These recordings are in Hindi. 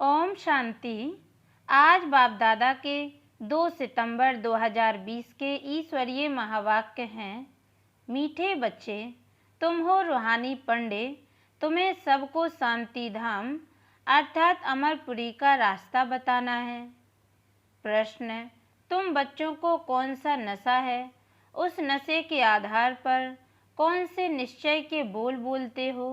ओम शांति। आज बाप दादा के 2 सितंबर 2020 के ईश्वरीय महावाक्य हैं। मीठे बच्चे, तुम हो रूहानी पंडे, तुम्हें सबको शांति धाम अर्थात अमरपुरी का रास्ता बताना है। प्रश्न, तुम बच्चों को कौन सा नशा है, उस नशे के आधार पर कौन से निश्चय के बोल बोलते हो?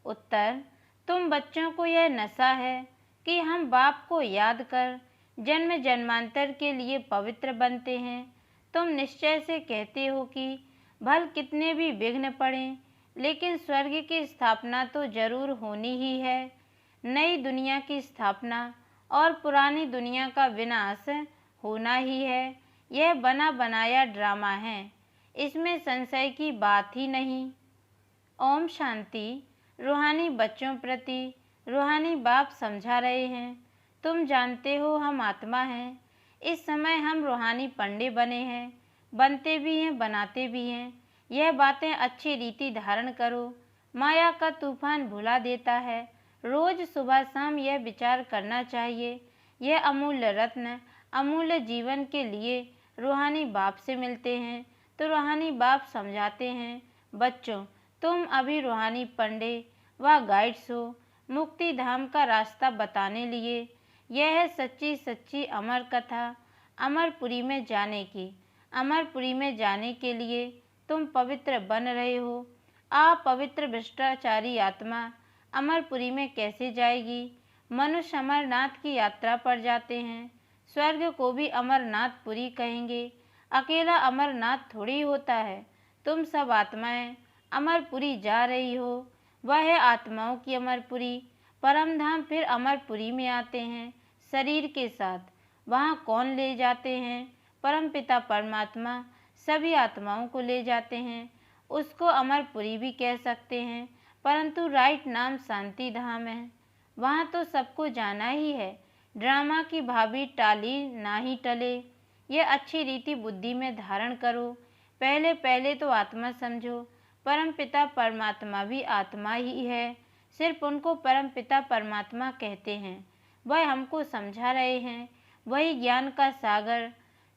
उत्तर, तुम बच्चों को यह नशा है कि हम बाप को याद कर जन्म जन्मांतर के लिए पवित्र बनते हैं। तुम निश्चय से कहते हो कि भल कितने भी विघ्न पड़ें, लेकिन स्वर्ग की स्थापना तो जरूर होनी ही है। नई दुनिया की स्थापना और पुरानी दुनिया का विनाश होना ही है। यह बना बनाया ड्रामा है, इसमें संशय की बात ही नहीं। ओम शांति। रूहानी बच्चों प्रति रूहानी बाप समझा रहे हैं, तुम जानते हो हम आत्मा हैं। इस समय हम रूहानी पंडे बने हैं, बनते भी हैं, बनाते भी हैं। यह बातें अच्छी रीति धारण करो। माया का तूफान भुला देता है। रोज सुबह शाम यह विचार करना चाहिए, यह अमूल्य रत्न अमूल्य जीवन के लिए रूहानी बाप से मिलते हैं। तो रूहानी बाप समझाते हैं, बच्चों तुम अभी रूहानी पंडे व गाइड्स हो, मुक्ति धाम का रास्ता बताने लिए। यह है सच्ची सच्ची अमर कथा अमरपुरी में जाने की। अमरपुरी में जाने के लिए तुम पवित्र बन रहे हो। आप पवित्र भ्रष्टाचारी आत्मा अमरपुरी में कैसे जाएगी? मनुष्य अमरनाथ की यात्रा पर जाते हैं, स्वर्ग को भी अमरनाथपुरी कहेंगे। अकेला अमरनाथ थोड़ी होता है। तुम सब आत्माएं अमरपुरी जा रही हो। वह है आत्माओं की अमरपुरी। परम धाम फिर अमरपुरी में आते हैं शरीर के साथ। वहाँ कौन ले जाते हैं? परमपिता परमात्मा सभी आत्माओं को ले जाते हैं। उसको अमरपुरी भी कह सकते हैं, परंतु राइट नाम शांति धाम है। वहाँ तो सबको जाना ही है। ड्रामा की भाभी टाली ना ही टले। यह अच्छी रीति बुद्धि में धारण करो। पहले पहले तो आत्मा समझो। परमपिता परमात्मा भी आत्मा ही है, सिर्फ उनको परमपिता परमात्मा कहते हैं। वह हमको समझा रहे हैं। वही ज्ञान का सागर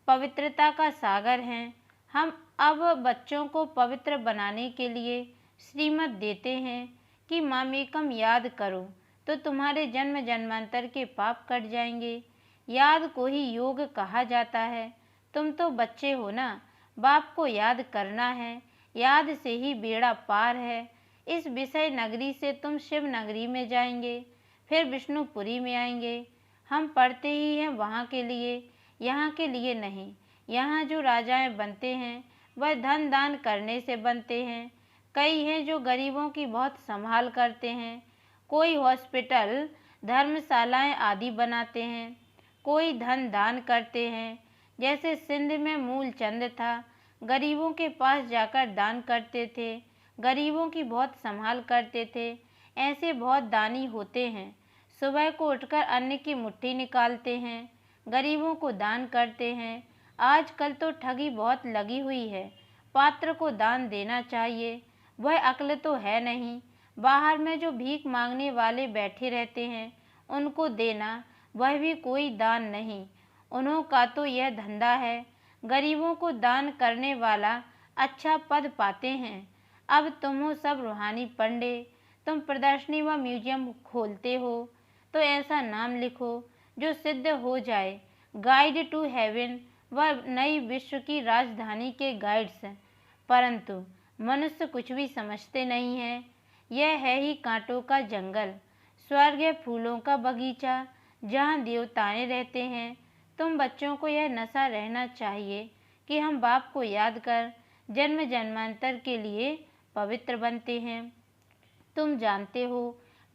पवित्रता का सागर हैं। हम अब बच्चों को पवित्र बनाने के लिए श्रीमत देते हैं कि मामेकम याद करो तो तुम्हारे जन्म जन्मांतर के पाप कट जाएंगे। याद को ही योग कहा जाता है। तुम तो बच्चे हो ना, बाप को याद करना है। याद से ही बेड़ा पार है। इस विषय नगरी से तुम शिव नगरी में जाएंगे, फिर विष्णुपुरी में आएंगे। हम पढ़ते ही हैं वहाँ के लिए, यहाँ के लिए नहीं। यहाँ जो राजाएं बनते हैं वह धन दान करने से बनते हैं। कई हैं जो गरीबों की बहुत संभाल करते हैं। कोई हॉस्पिटल धर्मशालाएं आदि बनाते हैं, कोई धन दान करते हैं। जैसे सिंध में मूलचंद था, गरीबों के पास जाकर दान करते थे, गरीबों की बहुत संभाल करते थे। ऐसे बहुत दानी होते हैं। सुबह को उठकर अन्न की मुट्ठी निकालते हैं, गरीबों को दान करते हैं। आजकल तो ठगी बहुत लगी हुई है। पात्र को दान देना चाहिए, वह अक्ल तो है नहीं। बाहर में जो भीख मांगने वाले बैठे रहते हैं उनको देना, वह भी कोई दान नहीं। उन्हों का तो यह धंधा है। गरीबों को दान करने वाला अच्छा पद पाते हैं। अब तुम हो सब रूहानी पंडे। तुम प्रदर्शनी व म्यूजियम खोलते हो तो ऐसा नाम लिखो जो सिद्ध हो जाए। गाइड टू हेवन व नई विश्व की राजधानी के गाइड्स। परंतु मनुष्य कुछ भी समझते नहीं है। यह है ही कांटों का जंगल, स्वर्ग है फूलों का बगीचा जहाँ देवताएं रहते हैं। तुम बच्चों को यह नशा रहना चाहिए कि हम बाप को याद कर जन्म जन्मांतर के लिए पवित्र बनते हैं। तुम जानते हो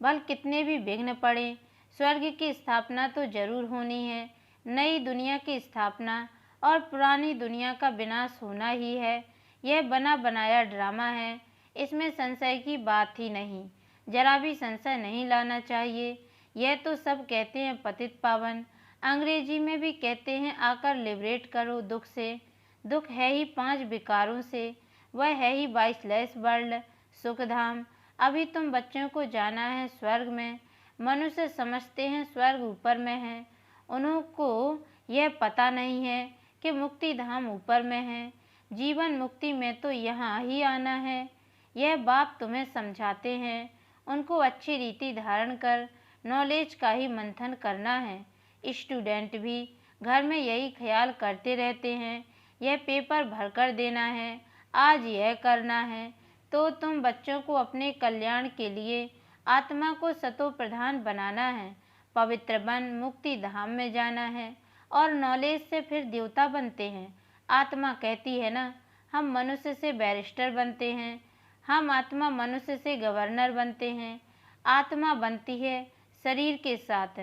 भल कितने भी विघ्न पड़े, स्वर्ग की स्थापना तो जरूर होनी है। नई दुनिया की स्थापना और पुरानी दुनिया का विनाश होना ही है। यह बना बनाया ड्रामा है, इसमें संशय की बात ही नहीं। जरा भी संशय नहीं लाना चाहिए। यह तो सब कहते हैं पतित पावन, अंग्रेजी में भी कहते हैं आकर लिबरेट करो दुख से। दुख है ही 5 विकारों से, वह है ही 22 वर्ल्ड सुखधाम। अभी तुम बच्चों को जाना है स्वर्ग में। मनुष्य समझते हैं स्वर्ग ऊपर में है, उनको यह पता नहीं है कि मुक्ति धाम ऊपर में है। जीवन मुक्ति में तो यहाँ ही आना है। यह बाप तुम्हें समझाते हैं, उनको अच्छी रीति धारण कर नॉलेज का ही मंथन करना है। स्टूडेंट भी घर में यही ख्याल करते रहते हैं, यह पेपर भरकर देना है, आज यह करना है। तो तुम बच्चों को अपने कल्याण के लिए आत्मा को सतो प्रधान बनाना है, पवित्र बन मुक्ति धाम में जाना है। और नॉलेज से फिर देवता बनते हैं। आत्मा कहती है ना, हम मनुष्य से बैरिस्टर बनते हैं, हम आत्मा मनुष्य से गवर्नर बनते हैं। आत्मा बनती है शरीर के साथ,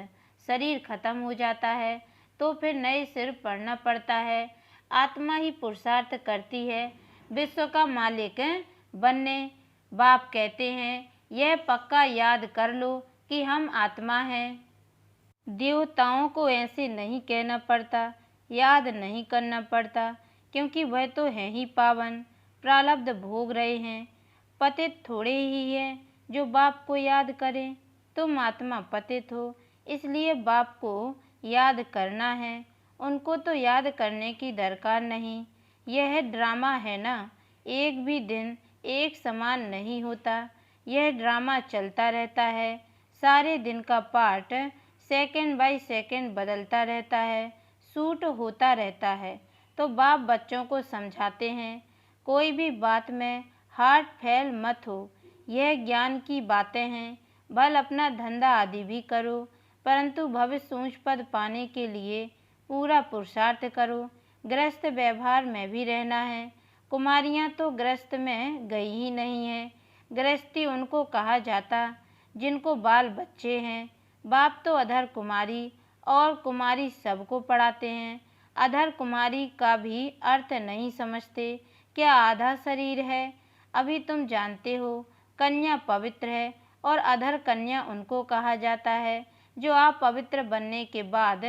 शरीर खत्म हो जाता है तो फिर नए सिर पड़ना पड़ता है। आत्मा ही पुरुषार्थ करती है विश्व का मालिक बनने। बाप कहते हैं, यह पक्का याद कर लो कि हम आत्मा हैं। देवताओं को ऐसे नहीं कहना पड़ता, याद नहीं करना पड़ता, क्योंकि वह तो है ही पावन, प्रारब्ध भोग रहे हैं। पतित थोड़े ही हैं जो बाप को याद करें। तुम आत्मा पतित हो, इसलिए बाप को याद करना है। उनको तो याद करने की दरकार नहीं। यह ड्रामा है ना, एक भी दिन एक समान नहीं होता। यह ड्रामा चलता रहता है, सारे दिन का पार्ट सेकंड बाय सेकंड बदलता रहता है, शूट होता रहता है। तो बाप बच्चों को समझाते हैं, कोई भी बात में हार्ट फेल मत हो। यह ज्ञान की बातें हैं। भल अपना धंधा आदि भी करो, परंतु भविष्य ऊंच पद पाने के लिए पूरा पुरुषार्थ करो। गृहस्थ व्यवहार में भी रहना है। कुमारियाँ तो गृहस्थ में गई ही नहीं हैं। गृहस्थी उनको कहा जाता जिनको बाल बच्चे हैं। बाप तो अधर कुमारी और कुमारी सबको पढ़ाते हैं। अधर कुमारी का भी अर्थ नहीं समझते, क्या आधा शरीर है। अभी तुम जानते हो कन्या पवित्र है और अधर कन्या उनको कहा जाता है जो आप पवित्र बनने के बाद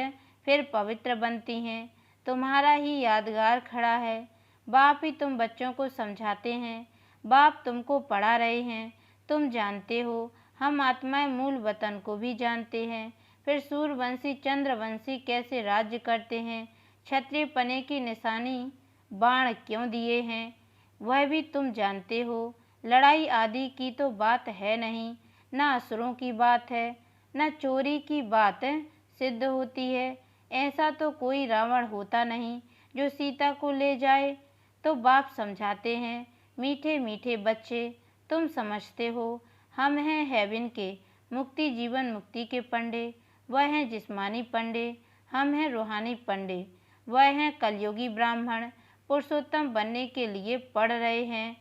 फिर पवित्र बनती हैं। तुम्हारा ही यादगार खड़ा है। बाप ही तुम बच्चों को समझाते हैं, बाप तुमको पढ़ा रहे हैं। तुम जानते हो हम आत्माएं मूल वतन को भी जानते हैं। फिर सूर्यवंशी चंद्रवंशी कैसे राज्य करते हैं, क्षत्रिय पने की निशानी बाण क्यों दिए हैं, वह भी तुम जानते हो। लड़ाई आदि की तो बात है नहीं, न असुरों की बात है, न चोरी की बात सिद्ध होती है। ऐसा तो कोई रावण होता नहीं जो सीता को ले जाए। तो बाप समझाते हैं, मीठे मीठे बच्चे तुम समझते हो हम हैं हेवन के मुक्ति जीवन मुक्ति के पंडे। वह हैं जिस्मानी पंडे, हम हैं रूहानी पंडे। वह हैं कलयुगी ब्राह्मण, पुरुषोत्तम बनने के लिए पढ़ रहे हैं।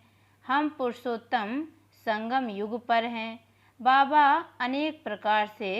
हम पुरुषोत्तम संगम युग पर हैं। बाबा अनेक प्रकार से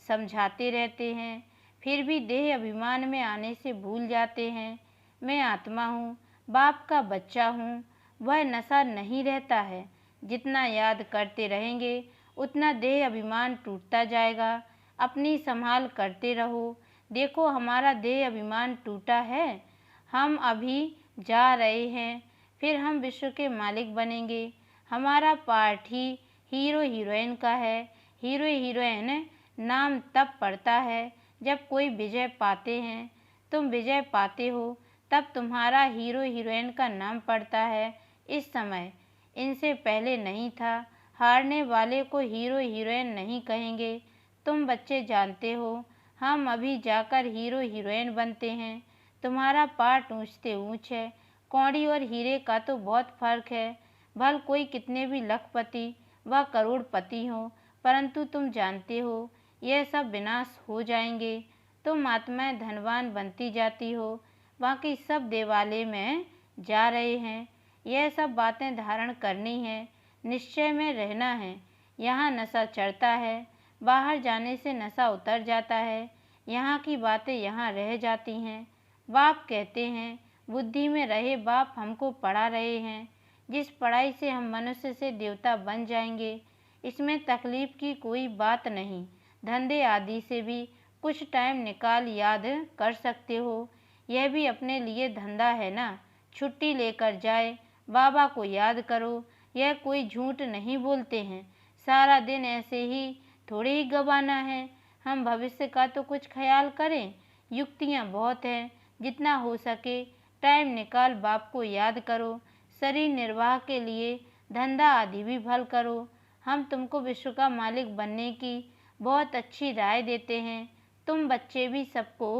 समझाते रहते हैं, फिर भी देह अभिमान में आने से भूल जाते हैं। मैं आत्मा हूँ, बाप का बच्चा हूँ। वह नशा नहीं रहता है। जितना याद करते रहेंगे उतना देह अभिमान टूटता जाएगा। अपनी संभाल करते रहो। देखो हमारा देह अभिमान टूटा है, हम अभी जा रहे हैं, फिर हम विश्व के मालिक बनेंगे। हमारा पार्ट ही हीरो हीरोइन का है। हीरो हीरोइन नाम तब पड़ता है जब कोई विजय पाते हैं। तुम विजय पाते हो तब तुम्हारा हीरो हीरोइन का नाम पड़ता है। इस समय इनसे पहले नहीं था। हारने वाले को हीरो हीरोइन नहीं कहेंगे। तुम बच्चे जानते हो हम अभी जाकर हीरो हीरोइन बनते हैं। तुम्हारा पार्ट ऊंच से ऊंच है। कौड़ी और हीरे का तो बहुत फर्क है। भल कोई कितने भी लखपति व करोड़पति हो, परंतु तुम जानते हो यह सब विनाश हो जाएंगे। तुम आत्माएं धनवान बनती जाती हो, बाकी सब देवालय में जा रहे हैं। यह सब बातें धारण करनी है, निश्चय में रहना है। यहाँ नशा चढ़ता है, बाहर जाने से नशा उतर जाता है। यहाँ की बातें यहाँ रह जाती हैं। बाप कहते हैं बुद्धि में रहे। बाप हमको पढ़ा रहे हैं। जिस पढ़ाई से हम मनुष्य से देवता बन जाएंगे, इसमें तकलीफ की कोई बात नहीं। धंधे आदि से भी कुछ टाइम निकाल याद कर सकते हो। यह भी अपने लिए धंधा है ना। छुट्टी लेकर जाए, बाबा को याद करो। यह कोई झूठ नहीं बोलते हैं। सारा दिन ऐसे ही थोड़े ही गंवाना है। हम भविष्य का तो कुछ ख्याल करें। युक्तियाँ बहुत हैं, जितना हो सके टाइम निकाल बाप को याद करो। शरीर निर्वाह के लिए धंधा आदि भी भल करो। हम तुमको विश्व का मालिक बनने की बहुत अच्छी राय देते हैं। तुम बच्चे भी सबको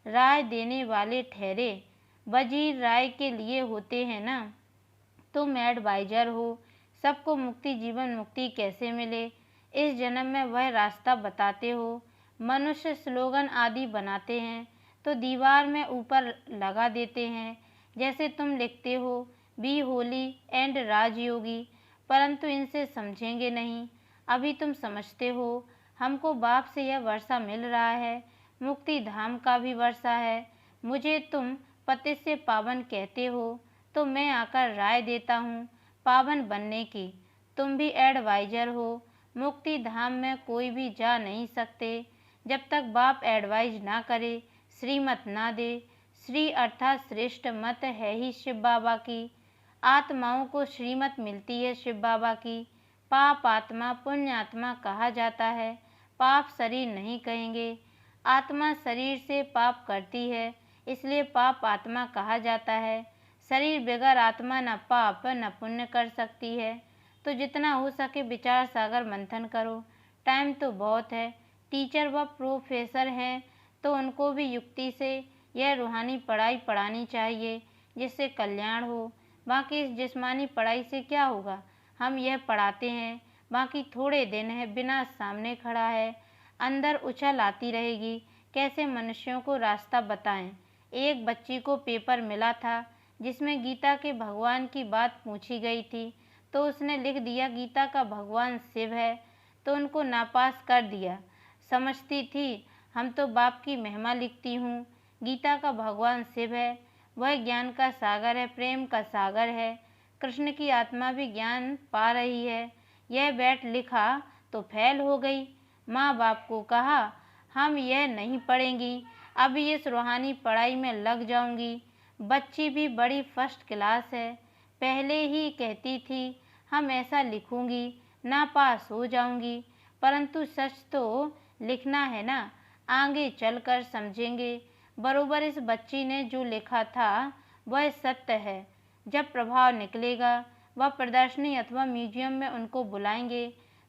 राय देने वाले ठहरे। वजीर राय के लिए होते हैं ना। तुम एडवाइजर हो। सबको मुक्ति जीवन मुक्ति कैसे मिले इस जन्म में वह रास्ता बताते हो। मनुष्य स्लोगन आदि बनाते हैं तो दीवार में ऊपर लगा देते हैं। जैसे तुम लिखते हो बी होली एंड राजयोगी, परंतु इनसे समझेंगे नहीं। अभी तुम समझते हो। हमको बाप से यह वर्षा मिल रहा है, मुक्ति धाम का भी वर्षा है। मुझे तुम पति से पावन कहते हो तो मैं आकर राय देता हूँ पावन बनने की। तुम भी एडवाइजर हो। मुक्ति धाम में कोई भी जा नहीं सकते जब तक बाप एडवाइज ना करे, श्रीमत ना दे। श्री अर्थात श्रेष्ठ मत है ही शिव बाबा की। आत्माओं को श्रीमत मिलती है शिव बाबा की। पाप आत्मा पुण्य आत्मा कहा जाता है, पाप शरीर नहीं कहेंगे। आत्मा शरीर से पाप करती है, इसलिए पाप आत्मा कहा जाता है। शरीर बगैर आत्मा न पाप न पुण्य कर सकती है। तो जितना हो सके विचार सागर मंथन करो। टाइम तो बहुत है। टीचर व प्रोफेसर हैं तो उनको भी युक्ति से यह रूहानी पढ़ाई पढ़ानी चाहिए जिससे कल्याण हो। बाकी इस जिस्मानी पढ़ाई से क्या होगा। हम यह पढ़ाते हैं, बाकी थोड़े दिन है बिना सामने खड़ा है, अंदर उछल आती रहेगी। कैसे मनुष्यों को रास्ता बताएं। एक बच्ची को पेपर मिला था जिसमें गीता के भगवान की बात पूछी गई थी, तो उसने लिख दिया गीता का भगवान शिव है, तो उनको नापास कर दिया। समझती थी हम तो बाप की महिमा लिखती हूँ, गीता का भगवान शिव है, वह ज्ञान का सागर है, प्रेम का सागर है। कृष्ण की आत्मा भी ज्ञान पा रही है। यह बैठ लिखा तो फैल हो गई। माँ बाप को कहा हम यह नहीं पढ़ेंगी, अभी इस रूहानी पढ़ाई में लग जाऊंगी। बच्ची भी बड़ी फर्स्ट क्लास है, पहले ही कहती थी हम ऐसा लिखूंगी ना पास हो जाऊंगी, परंतु सच तो लिखना है ना, आगे चलकर समझेंगे। बरोबर इस बच्ची ने जो लिखा था वह सत्य है। जब प्रभाव निकलेगा वह प्रदर्शनी अथवा म्यूजियम में उनको बुलाएंगे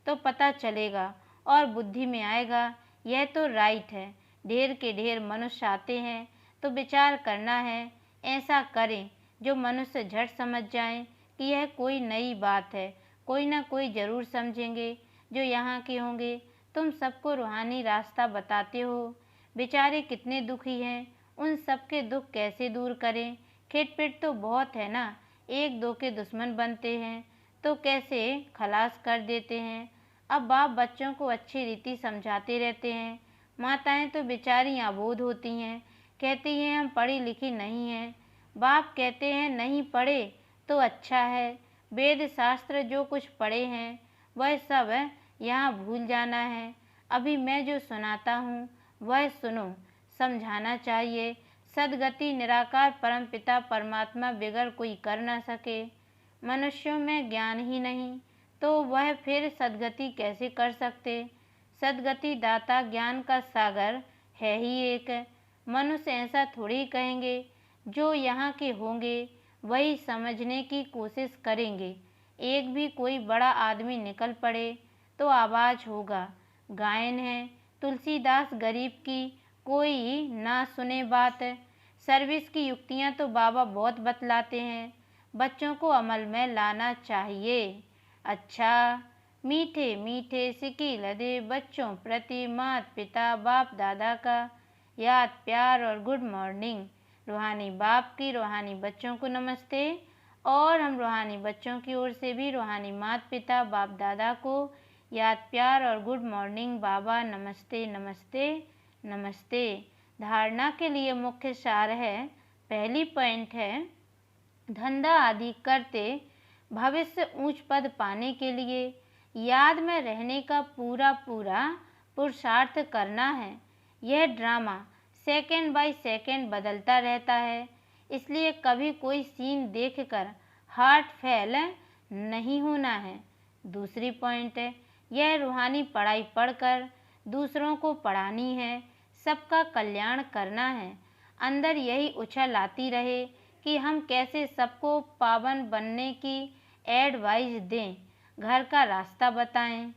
तो पता चलेगा और बुद्धि में आएगा यह तो राइट है। ढेर के ढेर मनुष्य आते हैं तो विचार करना है, ऐसा करें जो मनुष्य झट समझ जाएं कि यह कोई नई बात है। कोई ना कोई ज़रूर समझेंगे जो यहाँ के होंगे। तुम सबको रूहानी रास्ता बताते हो। बेचारे कितने दुखी हैं, उन सबके दुख कैसे दूर करें। खिटपिट तो बहुत है ना, एक दो के दुश्मन बनते हैं तो कैसे खलास कर देते हैं। अब बाप बच्चों को अच्छी रीति समझाते रहते हैं। माताएं तो बेचारी अबोध होती हैं, कहती हैं हम पढ़ी लिखी नहीं हैं। बाप कहते हैं नहीं पढ़े तो अच्छा है। वेद शास्त्र जो कुछ पढ़े हैं वह सब यहाँ भूल जाना है। अभी मैं जो सुनाता हूँ वह सुनो, समझाना चाहिए। सदगति निराकार परमपिता परमात्मा बिगर कोई कर न सके। मनुष्यों में ज्ञान ही नहीं तो वह फिर सदगति कैसे कर सकते। सदगति दाता ज्ञान का सागर है ही एक। मनुष्य ऐसा थोड़ी कहेंगे, जो यहाँ के होंगे वही समझने की कोशिश करेंगे। एक भी कोई बड़ा आदमी निकल पड़े तो आवाज़ होगा। गायन है तुलसीदास गरीब की कोई ना सुने बात। सर्विस की युक्तियाँ तो बाबा बहुत बतलाते हैं, बच्चों को अमल में लाना चाहिए। अच्छा मीठे मीठे सिकी लदे बच्चों प्रति माता पिता बाप दादा का याद प्यार और गुड मॉर्निंग। रूहानी बाप की रूहानी बच्चों को नमस्ते। और हम रूहानी बच्चों की ओर से भी रूहानी माता पिता बाप दादा को याद प्यार और गुड मॉर्निंग बाबा नमस्ते नमस्ते नमस्ते। धारणा के लिए मुख्य सार है। पहली पॉइंट है धंधा आदि करते भविष्य ऊंच पद पाने के लिए याद में रहने का पूरा पुरुषार्थ करना है। यह ड्रामा सेकंड बाय सेकंड बदलता रहता है, इसलिए कभी कोई सीन देखकर हार्ट फेल नहीं होना है। दूसरी पॉइंट है यह रूहानी पढ़ाई पढ़कर दूसरों को पढ़ानी है, सबका कल्याण करना है। अंदर यही उछल आती रहे कि हम कैसे सबको पावन बनने की एडवाइस दें, घर का रास्ता बताएं।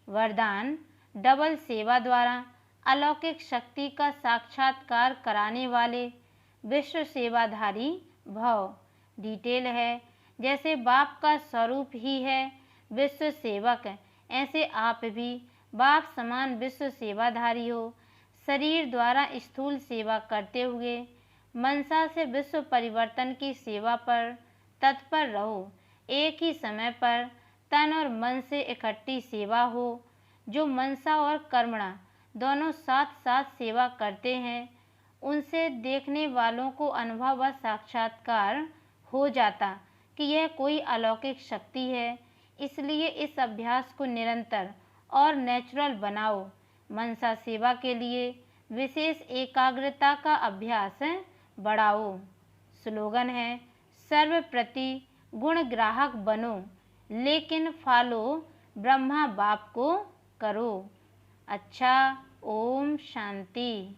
वरदान डबल सेवा द्वारा अलौकिक शक्ति का साक्षात्कार कराने वाले विश्व सेवाधारी भव। डिटेल है, जैसे बाप का स्वरूप ही है विश्व सेवक, ऐसे आप भी बाप समान विश्व सेवाधारी हो। शरीर द्वारा स्थूल सेवा करते हुए मनसा से विश्व परिवर्तन की सेवा पर तत्पर रहो। एक ही समय पर तन और मन से इकट्ठी सेवा हो। जो मनसा और कर्मणा दोनों साथ साथ सेवा करते हैं, उनसे देखने वालों को अनुभव व साक्षात्कार हो जाता कि यह कोई अलौकिक शक्ति है। इसलिए इस अभ्यास को निरंतर और नेचुरल बनाओ। मनसा सेवा के लिए विशेष एकाग्रता का अभ्यास बढ़ाओ। स्लोगन है, सर्वप्रति गुण ग्राहक बनो, लेकिन फॉलो ब्रह्मा बाप को करो। अच्छा, ओम शांति।